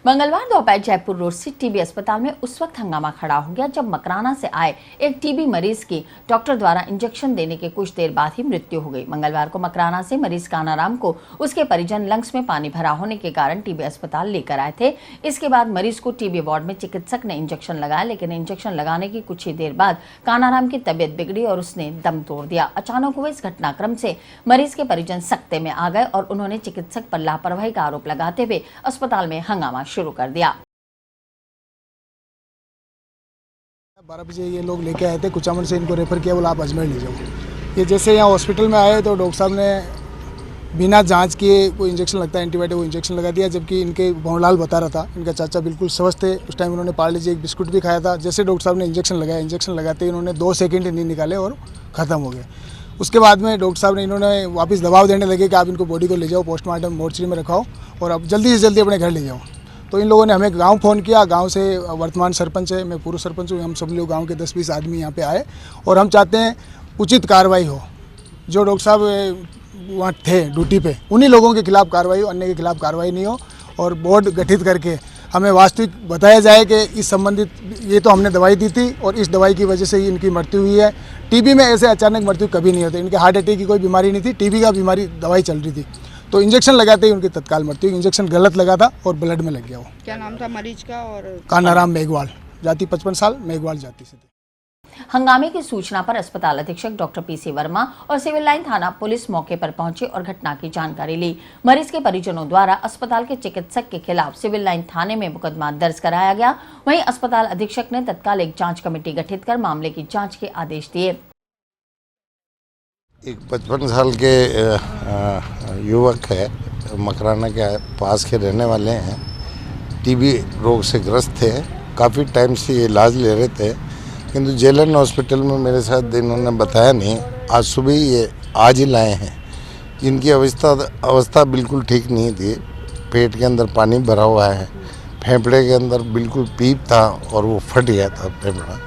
मंगलवार दोपहर जयपुर रोड स्थित टीबी अस्पताल में उस वक्त हंगामा खड़ा हो गया जब मकराना से आए एक टीबी मरीज की डॉक्टर द्वारा इंजेक्शन देने के कुछ देर बाद ही मृत्यु हो गई। मंगलवार को मकराना से मरीज कानाराम को उसके परिजन लंग्स में पानी भरा होने के कारण टीबी अस्पताल लेकर आए थे। इसके बाद मरीज को टीबी वार्ड में चिकित्सक ने इंजेक्शन लगाया, लेकिन इंजेक्शन लगाने की कुछ ही देर बाद कानाराम की तबियत बिगड़ी और उसने दम तोड़ दिया। अचानक हुए इस घटनाक्रम से मरीज के परिजन सख्ते में आ गए और उन्होंने चिकित्सक पर लापरवाही का आरोप लगाते हुए अस्पताल में हंगामा शुरू कर दिया। 12 बजे ये लोग लेके आए थे, कुचामन से इनको रेफर किया, बोला आप अजमेर ले जाओ। ये जैसे यहाँ हॉस्पिटल में आए तो डॉक्टर साहब ने बिना जांच किए कोई इंजेक्शन लगता है एंटीबायोटिक, वो इंजेक्शन लगा दिया। जबकि इनके भवनलाल बता रहा था, इनका चाचा बिल्कुल स्वस्थ थे। उस टाइम उन्होंने पार्ले जी एक बिस्कुट भी खाया था। जैसे डॉक्टर साहब ने इंजेक्शन लगाया, इंजेक्शन लगाते ही इन्होंने 2 सेकेंड नहीं निकाले और ख़त्म हो गए। उसके बाद में डॉक्टर साहब ने इन्होंने वापस दबाव देने लगे कि आप इनको बॉडी को ले जाओ, पोस्टमार्टम मोर्चरी में रखाओ और अब जल्दी से जल्दी अपने घर ले जाओ। तो इन लोगों ने हमें गांव फ़ोन किया। गांव से वर्तमान सरपंच है, मैं पूर्व सरपंच हूँ, हम सब लोग गांव के 10-20 आदमी यहाँ पे आए और हम चाहते हैं उचित कार्रवाई हो। जो डॉक्टर साहब वहाँ थे ड्यूटी पे, उन्हीं लोगों के खिलाफ कार्रवाई हो, अन्य के खिलाफ कार्रवाई नहीं हो। और बोर्ड गठित करके हमें वास्तविक बताया जाए कि इस संबंधित ये तो हमने दवाई दी थी और इस दवाई की वजह से ही इनकी मृत्यु हुई है। टीबी में ऐसे अचानक मृत्यु कभी नहीं होती। इनके हार्ट अटैक की कोई बीमारी नहीं थी, टीबी का बीमारी दवाई चल रही थी। तो इंजेक्शन लगाते ही उनकी तत्काल मृत्यु। इंजेक्शन गलत लगा था और ब्लड में लग गया। वो क्या नाम था मरीज का? और कानाराम मेघवाल, जाति 55 साल, मेघवाल जाति से। हंगामे की सूचना पर अस्पताल अधीक्षक डॉक्टर पीसी वर्मा और सिविल लाइन थाना पुलिस मौके पर पहुंचे और घटना की जानकारी ली। मरीज के परिजनों द्वारा अस्पताल के चिकित्सक के खिलाफ सिविल लाइन थाने में मुकदमा दर्ज कराया गया। वहीं अस्पताल अधीक्षक ने तत्काल एक जांच कमेटी गठित कर मामले की जांच के आदेश दिए। एक 55 साल के युवक है, मकराना के पास के रहने वाले हैं। टीबी रोग से ग्रस्त थे, काफ़ी टाइम से ये इलाज ले रहे थे, किंतु जेलन हॉस्पिटल में मेरे साथ इन्होंने बताया नहीं। आज सुबह ही ये आज ही लाए हैं। इनकी अवस्था बिल्कुल ठीक नहीं थी। पेट के अंदर पानी भरा हुआ है, फेफड़े के अंदर बिल्कुल पीप था और वो फट गया था फेफड़ा।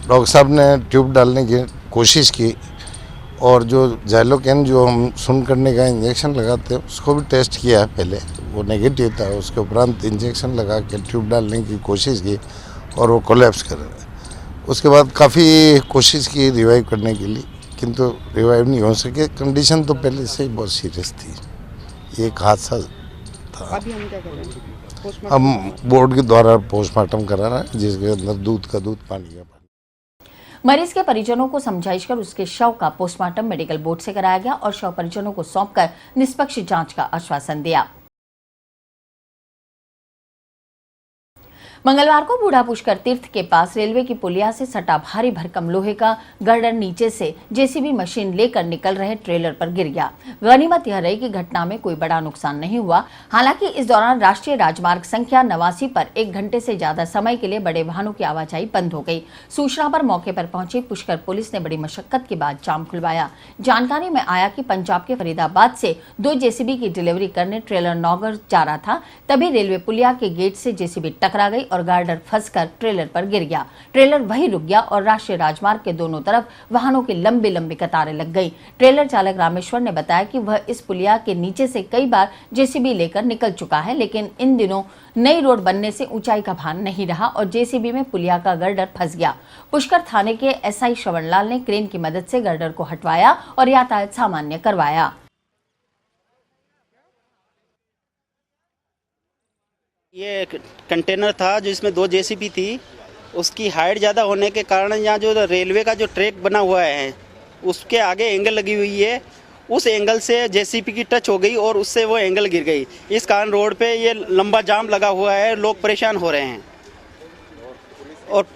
डॉक्टर साहब ने ट्यूब डालने की कोशिश की और जो जैलोकेन जो हम सुन करने का इंजेक्शन लगाते हैं उसको भी टेस्ट किया है पहले, वो नेगेटिव था। उसके उपरांत इंजेक्शन लगा के ट्यूब डालने की कोशिश की और वो कोलैप्स कर रहा है। उसके बाद काफ़ी कोशिश की रिवाइव करने के लिए, किंतु रिवाइव नहीं हो सके। कंडीशन तो पहले से ही बहुत सीरियस थी। ये एक हादसा था। अभी हम क्या कर रहे हैं? हम बोर्ड के द्वारा पोस्टमार्टम करा रहे हैं, जिसके अंदर दूध का दूध, पानी का पानी। मरीज के परिजनों को समझाइश कर उसके शव का पोस्टमार्टम मेडिकल बोर्ड से कराया गया और शव परिजनों को सौंपकर निष्पक्ष जांच का आश्वासन दिया। मंगलवार को बूढ़ा पुष्कर तीर्थ के पास रेलवे की पुलिया से सटा भारी भरकम लोहे का गर्डर नीचे से जेसीबी मशीन लेकर निकल रहे ट्रेलर पर गिर गया। गनीमत यह रही कि घटना में कोई बड़ा नुकसान नहीं हुआ। हालांकि इस दौरान राष्ट्रीय राजमार्ग संख्या 89 पर 1 घंटे से ज्यादा समय के लिए बड़े वाहनों की आवाजाही बंद हो गई। सूचना पर मौके पर पहुंची पुष्कर पुलिस ने बड़ी मशक्कत के बाद जाम खुलवाया। जानकारी में आया कि पंजाब के फरीदाबाद से 2 जेसीबी की डिलीवरी करने ट्रेलर नौगढ़ जा रहा था। तभी रेलवे पुलिया के गेट से जेसीबी टकरा गई और गार्डर फंसकर ट्रेलर पर गिर गया। ट्रेलर वहीं रुक गया और राष्ट्रीय राजमार्ग के दोनों तरफ वाहनों की लंबी लंबी कतारें लग गई। ट्रेलर चालक रामेश्वर ने बताया कि वह इस पुलिया के नीचे से कई बार जेसीबी लेकर निकल चुका है, लेकिन इन दिनों नई रोड बनने से ऊंचाई का भान नहीं रहा और जेसीबी में पुलिया का गर्डर फंस गया। पुष्कर थाने के एसआई श्रवणलाल ने क्रेन की मदद से गर्डर को हटवाया और यातायात सामान्य करवाया। ये कंटेनर था जिसमें 2 जेसीबी थी। उसकी हाइट ज़्यादा होने के कारण यहाँ जो रेलवे का जो ट्रैक बना हुआ है उसके आगे एंगल लगी हुई है। उस एंगल से जेसीबी की टच हो गई और उससे वो एंगल गिर गई। इस कारण रोड पे ये लंबा जाम लगा हुआ है, लोग परेशान हो रहे हैं। और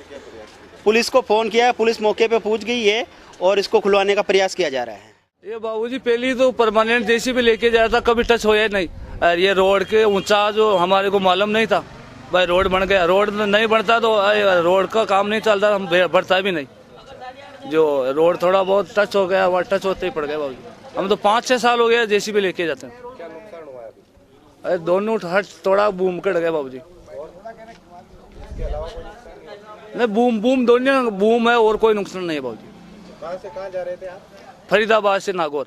पुलिस को फ़ोन किया है, पुलिस मौके पे पहुंच गई है और इसको खुलवाने का प्रयास किया जा रहा है। ये बाबूजी पहली तो परमानेंट जेसीबी लेके जाया था, कभी टच होया नहीं। और ये रोड के ऊंचा जो हमारे को मालूम नहीं था, भाई रोड बन गया। रोड नहीं बनता तो रोड का काम नहीं चलता, हम बढ़ता भी नहीं। जो रोड थोड़ा बहुत टच हो गया, वह टच होते ही पड़ गया बाबूजी। हम तो 5-6 साल हो गया जेसीबी लेके जाते हैं। क्या नुकसान हुआ है अभी? अरे दोनों हट थोड़ा बूम कट गया बाबूजी। नहीं बूम दोनों बूम है और कोई नुकसान नहीं है बाबूजी। कहाँ से कहाँ जा रहे थे आप? फरीदाबाद से नागौर।